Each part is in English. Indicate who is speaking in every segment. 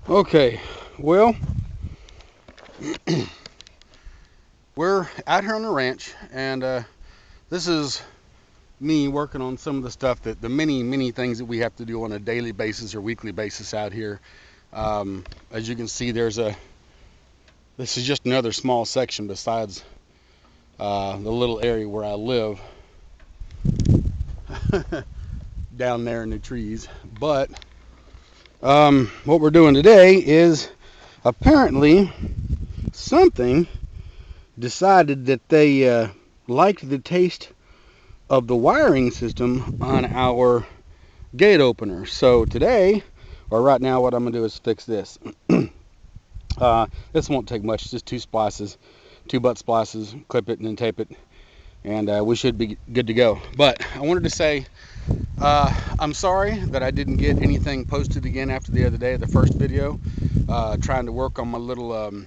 Speaker 1: Okay, well, we're out here on the ranch, and this is me working on some of the stuff that the many things that we have to do on a daily basis or weekly basis out here. As you can see, this is just another small section besides the little area where I live down there in the trees. But what we're doing today is apparently something decided that they liked the taste of the wiring system on our gate opener. So today, or right now, what I'm going to do is fix this. This won't take much, just two splices, two butt splices, clip it and then tape it, and we should be good to go. But I wanted to say I'm sorry that I didn't get anything posted again after the other day, the first video, trying to work on my little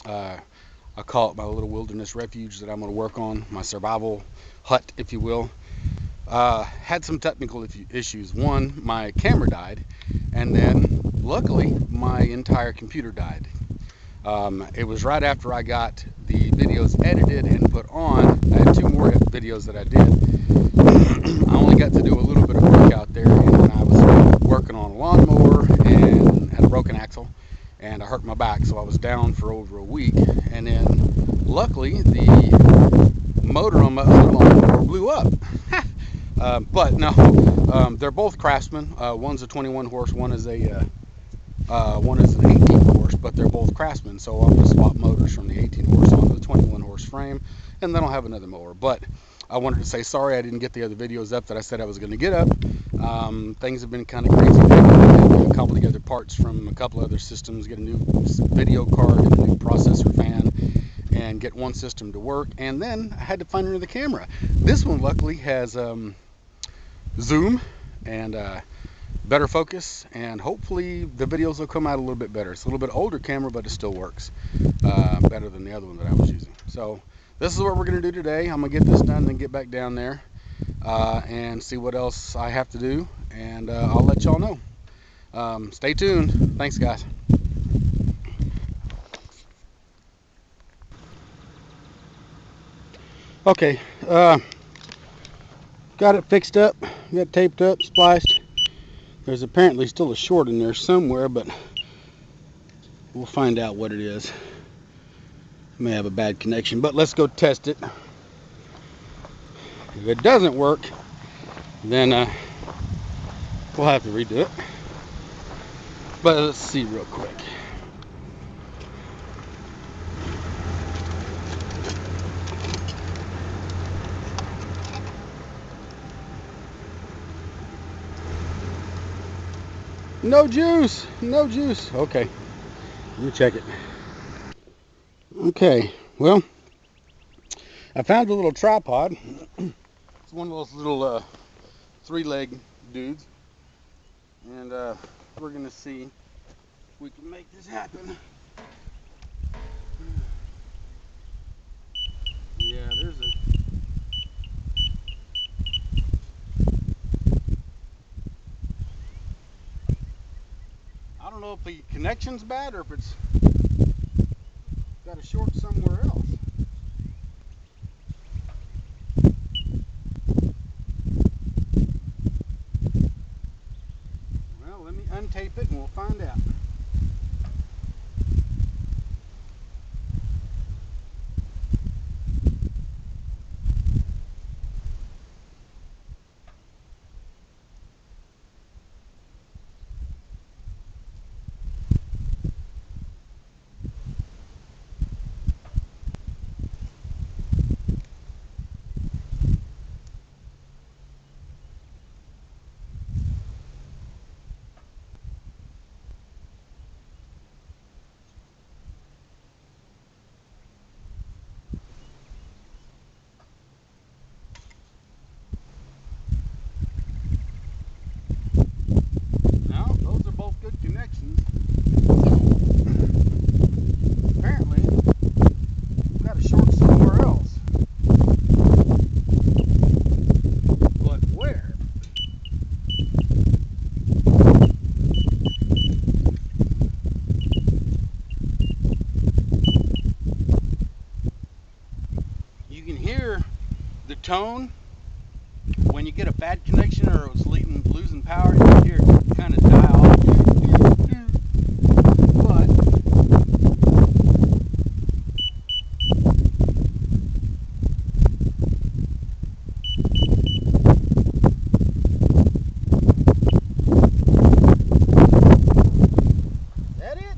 Speaker 1: I call it my little wilderness refuge that I'm going to work on, my survival hut, if you will. Had some technical issues. One, my camera died, and then luckily my entire computer died. It was right after I got the videos edited and put on. I had two more videos that I did. I only got to do a little bit of work out there, and then I was working on a lawnmower and had a broken axle, and I hurt my back, so I was down for over a week. And then luckily the motor on my other lawnmower blew up. But no, they're both Craftsman. One's a 21 horse, one is an 18 horse, but they're both Craftsman. So I'm gonna swap motors from the 18 horse onto the 21 horse frame, and then I'll have another mower. But I wanted to say sorry I didn't get the other videos up that I said I was going to get up. Things have been kind of crazy. I had to cobble together parts from a couple other systems, get a new video card, get a new processor fan, and get one system to work. And then I had to find another camera. This one luckily has zoom and better focus, and hopefully the videos will come out a little bit better. It's a little bit older camera, but it still works better than the other one that I was using. So this is what we're going to do today. I'm going to get this done and then get back down there and see what else I have to do, and I'll let y'all know. Stay tuned. Thanks, guys. Okay, got it fixed up, got it taped up, spliced. There's apparently still a short in there somewhere, but we'll find out what it is. May have a bad connection, but let's go test it. If it doesn't work, then we'll have to redo it. But let's see real quick. No juice, no juice. Okay, let me check it. Okay, well, I found a little tripod. It's one of those little three-leg dudes, and we're gonna see if we can make this happen. Yeah, I don't know if the connection's bad or if it's got a short somewhere else. Well, let me untape it and we'll find out. tone, when you get a bad connection or it's losing power, you can hear it kind of die off. But that it?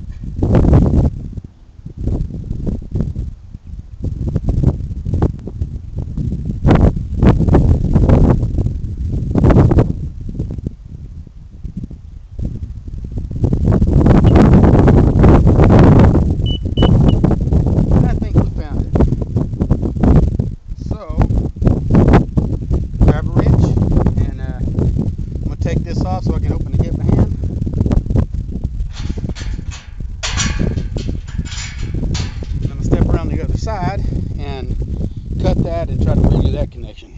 Speaker 1: I think we found it. So, grab a wrench, and I'm going to take this off so I can open the gate with my hand. I'm going to step around the other side and cut that and try to bring you that connection.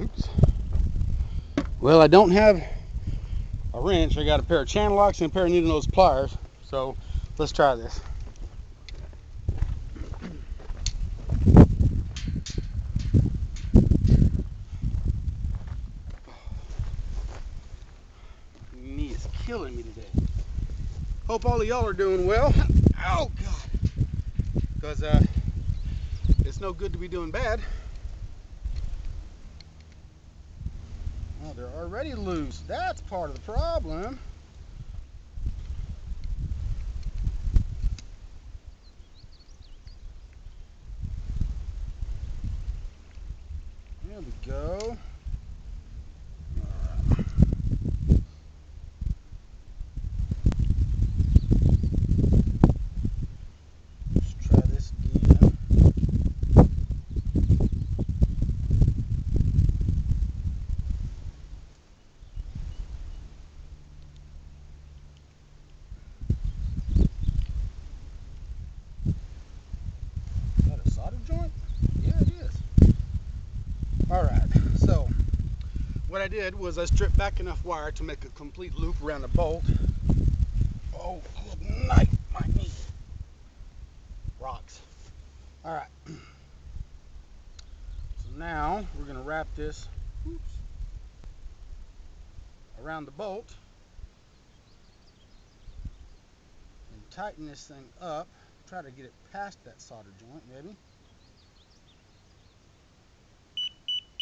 Speaker 1: Oops. Well, I don't have a wrench. I got a pair of channel locks and a pair of needle nose pliers. So let's try this. Knee is killing me today. Hope all of y'all are doing well. Oh God, because it's no good to be doing bad. Oh, they're already loose. That's part of the problem. There we go. Let's try this again. Is that a solder joint? Yeah, it is. Alright, so what I did was I stripped back enough wire to make a complete loop around the bolt. Oh, good night, my knee. Rocks. Alright. So now we're going to wrap this around the bolt and tighten this thing up. Try to get it past that solder joint, maybe.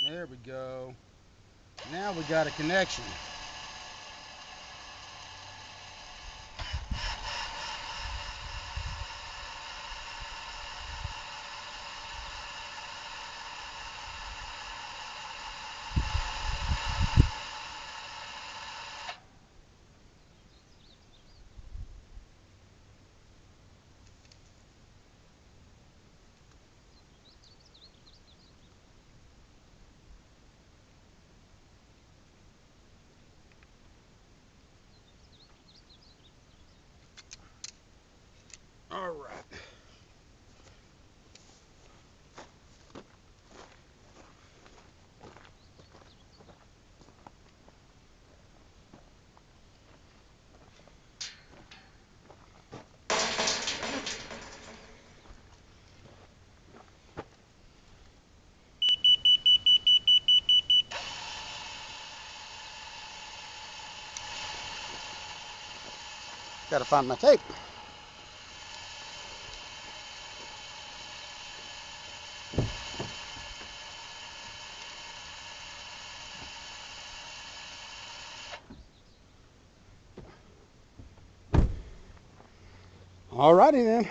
Speaker 1: There we go. Now we got a connection. All right. Got to find my tape. All righty then.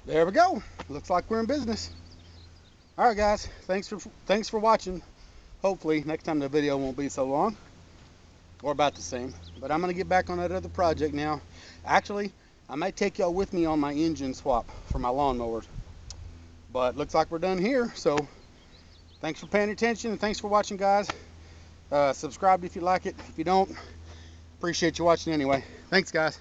Speaker 1: There we go. Looks like we're in business. All right, guys. Thanks for watching. Hopefully next time the video won't be so long, or about the same. But I'm gonna get back on that other project now. Actually, I might take y'all with me on my engine swap for my lawnmower. But looks like we're done here. So thanks for paying attention, and thanks for watching, guys. Subscribe if you like it. If you don't, appreciate you watching anyway. Thanks, guys.